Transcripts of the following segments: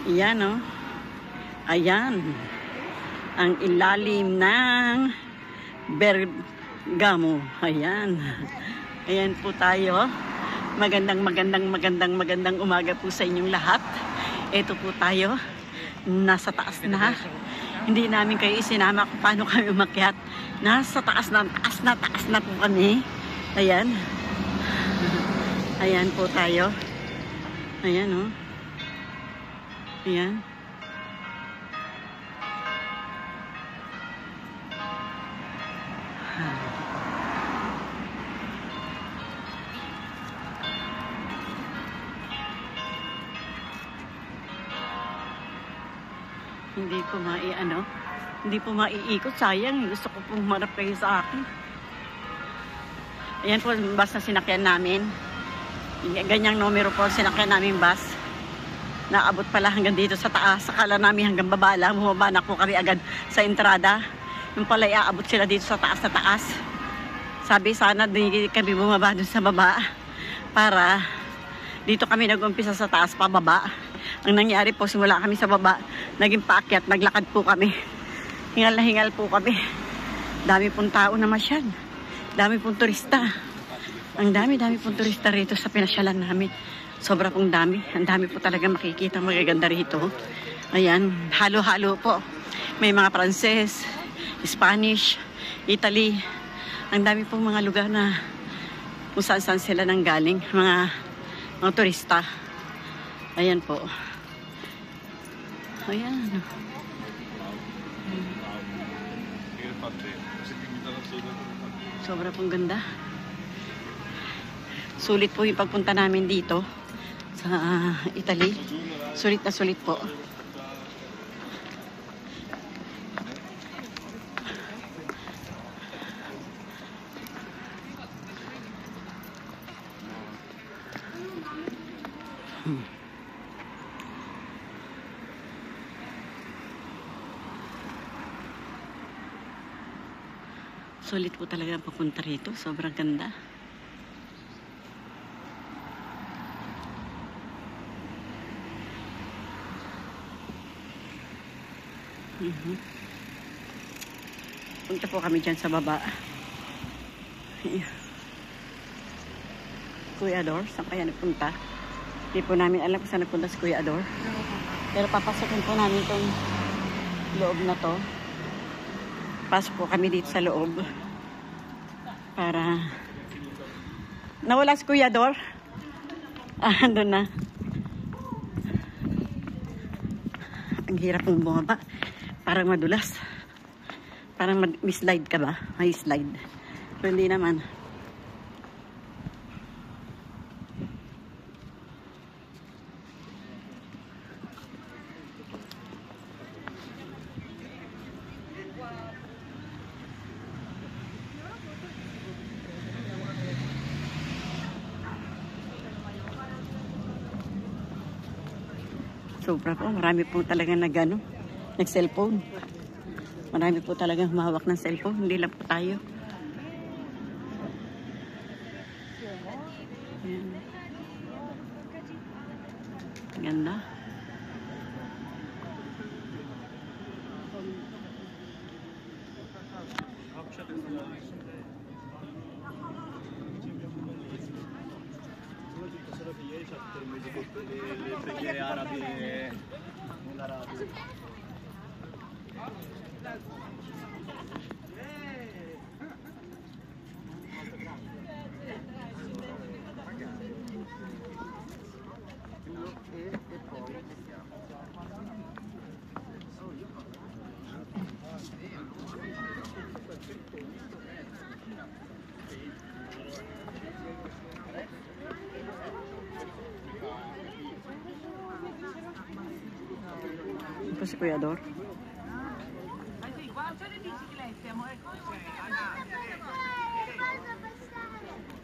Ayan, oh. Ayan. Ang ilalim ng Bergamo. Ayan. Ayan po tayo. Magandang umaga po sa inyong lahat. Ito po tayo. Nasa taas na. Hindi namin kayo isinama kung paano kami umakyat. Nasa taas na po kami. Ayan. Ayan po tayo. Ayan, oh. Ayan. Hindi po maiikot, sayang, gusto ko pong marap kayo sa akin. Ayan po bus na sinakyan namin, ganyang numero po sinakyan namin bus, naabot pala hanggang dito sa taas, sakala namin hanggang baba lang, bumaba na po kami agad sa entrada, yung pala iaabot sila dito sa taas na taas. Sabi sana di kami bumaba dun sa baba, para dito kami nag-umpisa sa taas pababa. Ang nangyari po, simula kami sa baba, naging paakyat, naglakad po kami. Hingal na hingal po kami. Dami pong tao na masyad. Dami pong turista. Ang dami pong turista rito sa pinasyalan namin. Sobra pong dami. Ang dami po talaga makikita magaganda rito. Ayan, halo-halo po. May mga Pranses, Spanish, Italy. Ang dami pong mga lugar na kung saan sila nang galing. Mga turista. Ayan po. Ayan. Sobra pong ganda. Sulit po yung pagpunta namin dito sa Italy. Sulit na sulit po. Sulit po talaga ang papunta rito. Sobrang ganda. Punta po kami dyan sa baba. Kuya Ador, saan kaya nagpunta? Hindi po namin alam kung saan nagpunta si Kuya Ador. Pero papasokin po namin itong loob na to. Pasok po kami dito sa loob para nawala si Kuya Dor. Andun na. Ang hirap mong bumaba, parang madulas, parang mislide ka ba? May slide pero hindi naman. Sobra po, marami po talaga nag-cellphone. Marami po talaga humahawak ng cellphone, hindi lang po tayo. Ayan. Ganda. Ito si Kuya Dor.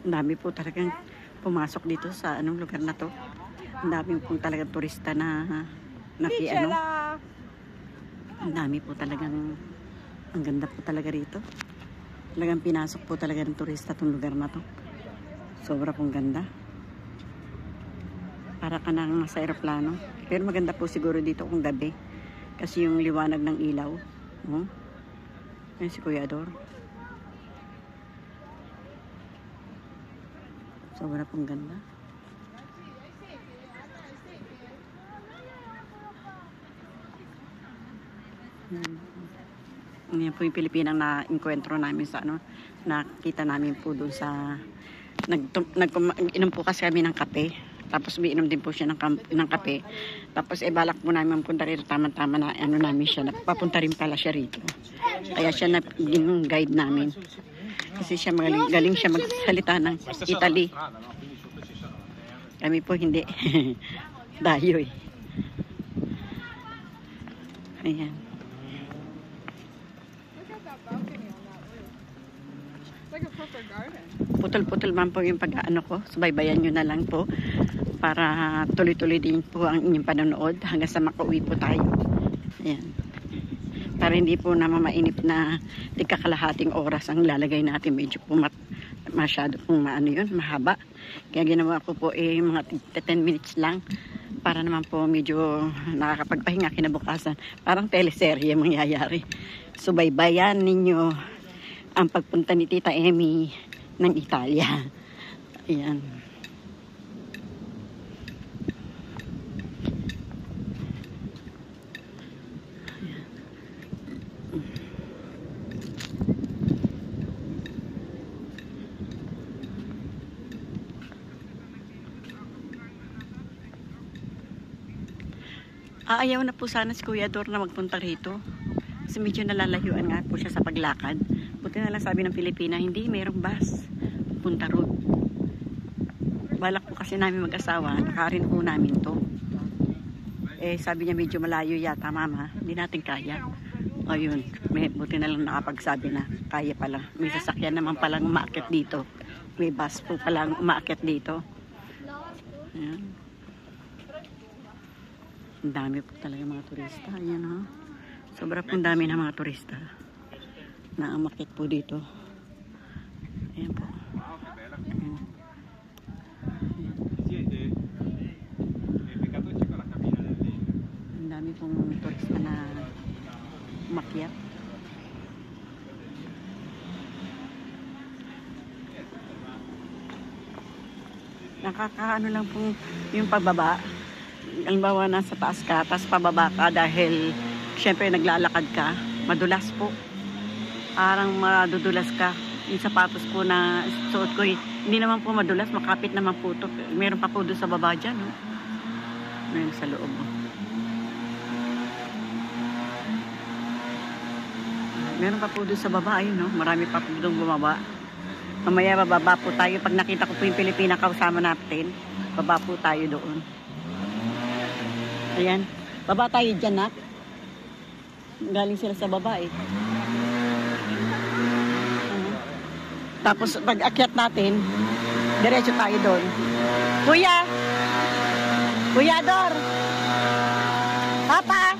Ang dami po talagang pumasok dito sa anong lugar na to. Ang dami po talagang turista na ang dami po talagang, ang ganda po talaga rito. Talagang pinasok po talaga ng turista itong lugar na to. Sobra pong ganda. Para ka nang nasa aeroplano. Pero maganda po siguro dito kung gabi. Kasi yung liwanag ng ilaw. Oh. Ayun si Kuya Ador. Sobra pong ganda. Yan po yung Pilipinang na-encuentro namin sa ano. Nakita namin po doon sa inom po kasi kami ng kape. Tapos may inom din po siya ng kape. Tapos balak po namin punta rito. Tama-tama na ano namin siya. Papunta rin pala siya rito. Kaya siya yung guide namin. Kasi siya galing siya magsalita ng Italy. Kami po hindi. Dayo eh. Ayan. Putol-putol man po yung pag-ano ko. Subaybayan nyo na lang po. Para tuloy-tuloy din po ang inyong panonood. Hanggang sa makauwi po tayo. Ayan. Para hindi po na mamainip na ikakalahating oras ang lalagay natin. Medyo po masyado pong mahaba. Kaya ginawa ko po mga 10 minutes lang para naman po medyo nakakapagpahinga kinabukasan. Parang teleserye mangyayari. Subaybayan ninyo ang pagpunta ni Tita Emmy ng Italia. Ayan. Ayaw na po sana si Kuya Ador na magpunta rito. Kasi medyo nalalayuan nga po siya sa paglakad. Buti na lang sabi ng Pilipina, hindi, mayroong bus. Punta road. Balak po kasi namin mag-asawa, nakarin po namin to. Sabi niya medyo malayo yata, mama. Hindi natin kaya. Ayun, buti na lang nakapagsabi na kaya pala. May sasakyan naman palang umaakyat dito. May bus po palang umaakyat dito. Ayan. Ang dami po talaga mga turista. Ayan ha. Sobra pong dami ng mga turista na umakyat po dito. Ayan po. Ayan. Ang dami pong turista na umakyat. Nakakaano lang pong yung pagbaba. Halimbawa nasa taas ka, tapos pababa ka dahil syempre naglalakad ka, madulas po. Parang madudulas ka. Yung sapatos po na suot ko, hindi naman po madulas, makapit naman po ito. Meron pa po doon sa baba dyan. No? Meron sa loob. Meron pa po doon sa baba. Ayun, no? Marami pa po doon bumaba. Mamaya bababa po tayo. Pag nakita ko po yung Pilipina kausama natin, baba po tayo doon. Ayan. Baba tayo dyan, nak. Galing sila sa baba, eh. Tapos, pag akyat natin, diretso tayo doon. Kuya! Kuya Ador! Papa!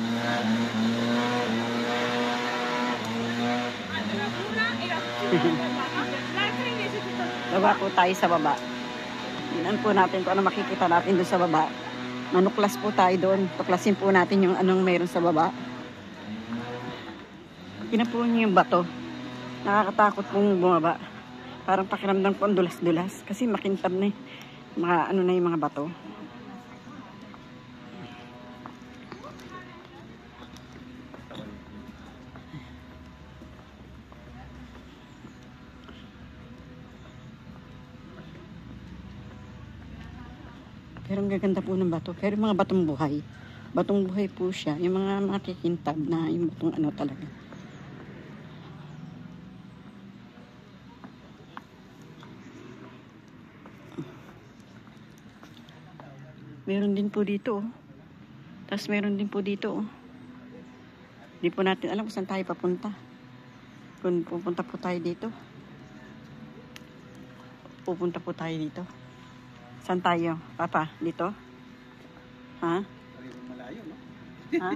Baba po tayo sa baba. Tingnan po natin kung ano makikita natin doon sa baba. Manuklas po tayo doon. Tuklasin po natin yung anong mayroon sa baba. Kinapuan niyo yung bato. Nakakatakot pong bumaba. Parang pakiramdam po ang dulas-dulas. Kasi makintab na ano na yung mga bato. Pero ang gaganda po ng bato. Pero mga batong buhay. Batong buhay po siya. Yung mga makikintab na yung batong ano talaga. Meron din po dito. Tapos meron din po dito. Hindi po natin alam kung saan tayo papunta. Kung pupunta po tayo dito. Pupunta po tayo dito. Saan tayo? Papa, dito? Ha? Parehong malayo, no? Ha?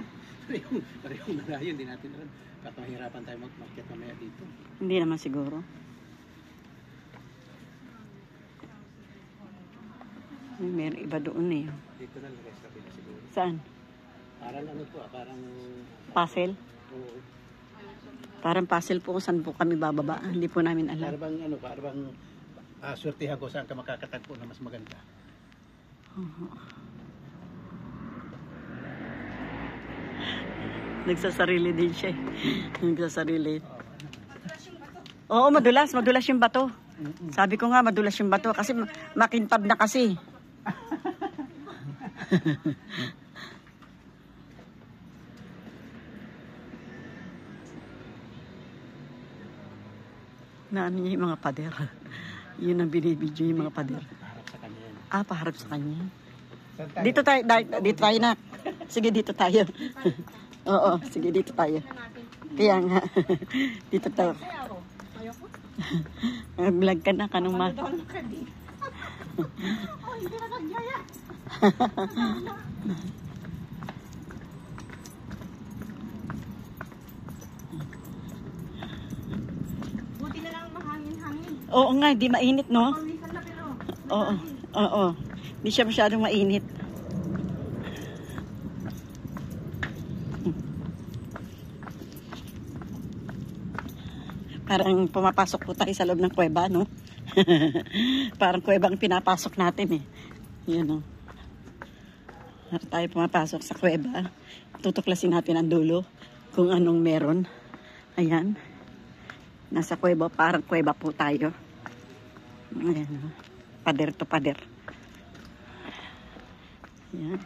Parehong malayo, hindi natin alam. Mahirapan tayo mag-market mamaya dito. Hindi naman siguro. Meron iba doon eh. Dito na lang sa kabila siguro. Saan? Parang ano po, parang... Puzzle? Oo. Parang puzzle po kung saan po kami bababa. Hindi po namin alam. Parang ano, parang swertihan ko saan ka makakatagpo na mas maganda. Nagsasarili din siya eh. Nagsasarili. Oo, madulas. Madulas yung bato. Sabi ko nga, madulas yung bato. Kasi makintab na kasi. Na ano niya yung mga pader. Yun ang binibidyo yung mga pader. Harap sa kanya yan. Ah, paharap sa kanya. Saan tayo? Dito tayo na. Sige, dito tayo. Oo, sige, dito tayo. Kaya nga. Dito tayo. Vlog ka na, kanong ma. Buti na lang mahangin-hangin. Oo nga, di mainit, no? Pawisan na pero. Oo, oo. Di siya masyadong mainit. Parang pumapasok po tayo sa loob ng kuweba, no? Parang kuweba ang pinapasok natin, eh. Yun, no? Parang tayo pumapasok sa kuweba. Tutuklasin natin ang dulo kung anong meron. Ayan. Nasa kuweba, parang kuweba po tayo. Ayan, no? Pader to pader. Ayan.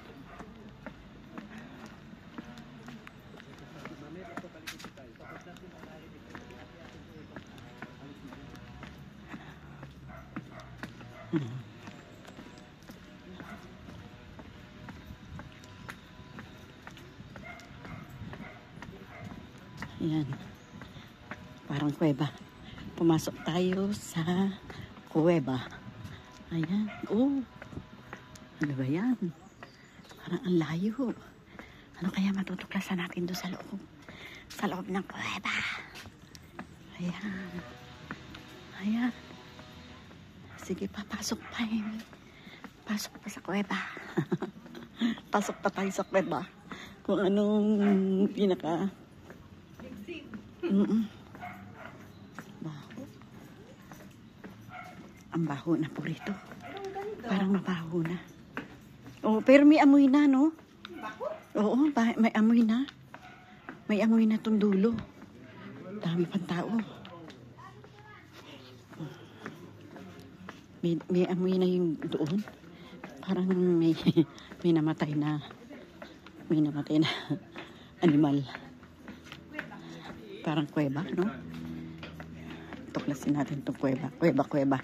Ayan. Parang kuweba. Pumasok tayo sa kuweba. Ayan. Oh. Ano ba yan? Parang ang layo. Ano kaya matutuklasan natin doon sa loob? Sa loob ng kuweba. Ayan. Ayan. Sige, papasok pa yun. Pasok pa sa kuweba. Pasok pa tayo sa kuweba. Kung anong pinaka... Baho. Ang baho na po rito. Parang mabaho na. Oh, pero may amoy na, no? Oo, may amoy na. May amoy na tong dulo. Dami pang tao. May amoy na yung doon. Parang may namatay na animal. Parang kuweba, no? Tuklasin natin itong kuweba. Kuweba.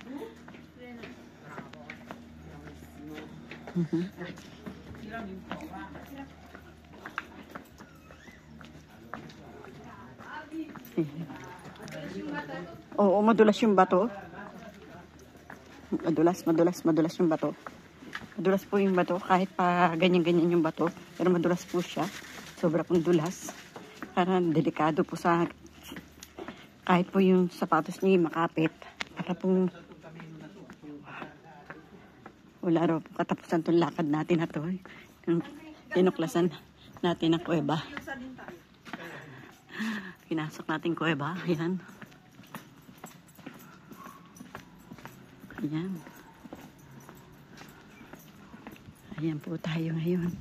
Oo, madulas yung bato. Madulas yung bato. Madulas po yung bato. Kahit pa ganyan-ganyan yung bato. Pero madulas po siya. Sobra pong dulas. Parang delikado po sa... Kahit po yung sapatos niya makapit. Para pong... Wala raw po katapusan itong lakad natin na to. Yung tinuklasan natin ang kuweba. Pinasok natin kuweba. Ayan. Ayan. Ayan po tayo ngayon.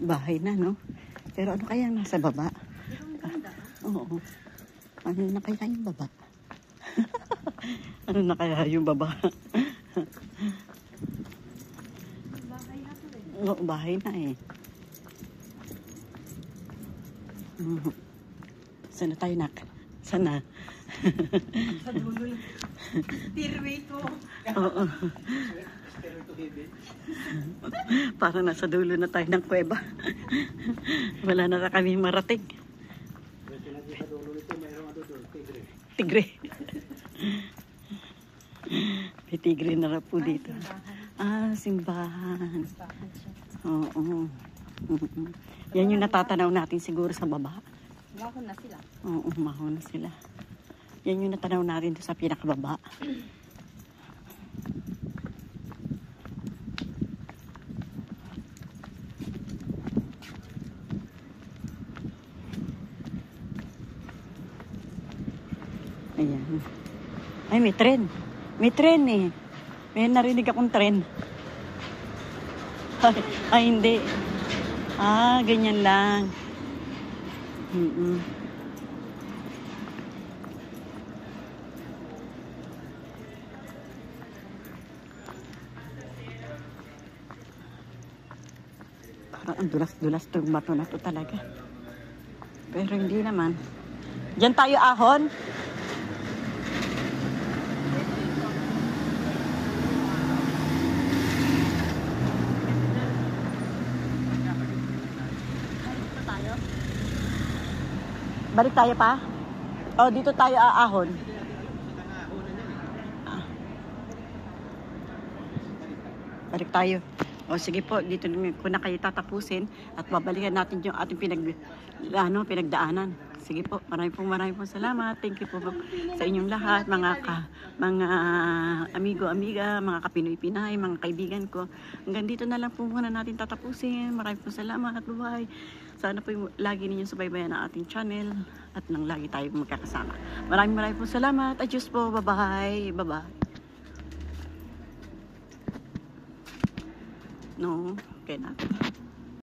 Bahay na, no? Pero ano kaya nasa baba? Oo. Ano na kaya yung baba? Ano na kaya yung baba? Oo, bahay na eh. Sana tayo, nak? Sana. Sa dulo. Tirway ko. Oo. Parang nasa dulo na tayo ng kuweba. Wala na kami marating. Sa dulo nito, mayroong doon, tigre. Tigre. May tigre na rin po dito. Ah, simbahan. Oo. Yan yung natatanaw natin siguro sa baba. Mahon na sila. Oo, mahon na sila. Yan yung natanaw natin sa pinakababa. Ayan. Ay, may tren. May tren eh. May narinig akong tren. Ay, hindi. Ah, ganyan lang. Mm-mm. Parang ang dulas-dulas itong bato na to talaga. Pero hindi naman. Diyan tayo ahon. Balik tayo pa? O, dito tayo aahon. Ah. Balik tayo. O, sige po, dito ko na kayo tatapusin at babalikan natin yung ating pinagdaanan. Sige po, maraming pong salamat. Thank you po sa inyong lahat, mga amigo, amiga, mga kapinoy-pinay, mga kaibigan ko. Hanggang dito na lang po muna natin tatapusin. Maraming pong salamat. Bye-bye. Sana po lagi ninyong subaybayan ang ating channel at nang lagi tayo magkakasama. Maraming pong salamat. Adios po. Bye-bye. Bye-bye. No, okay na.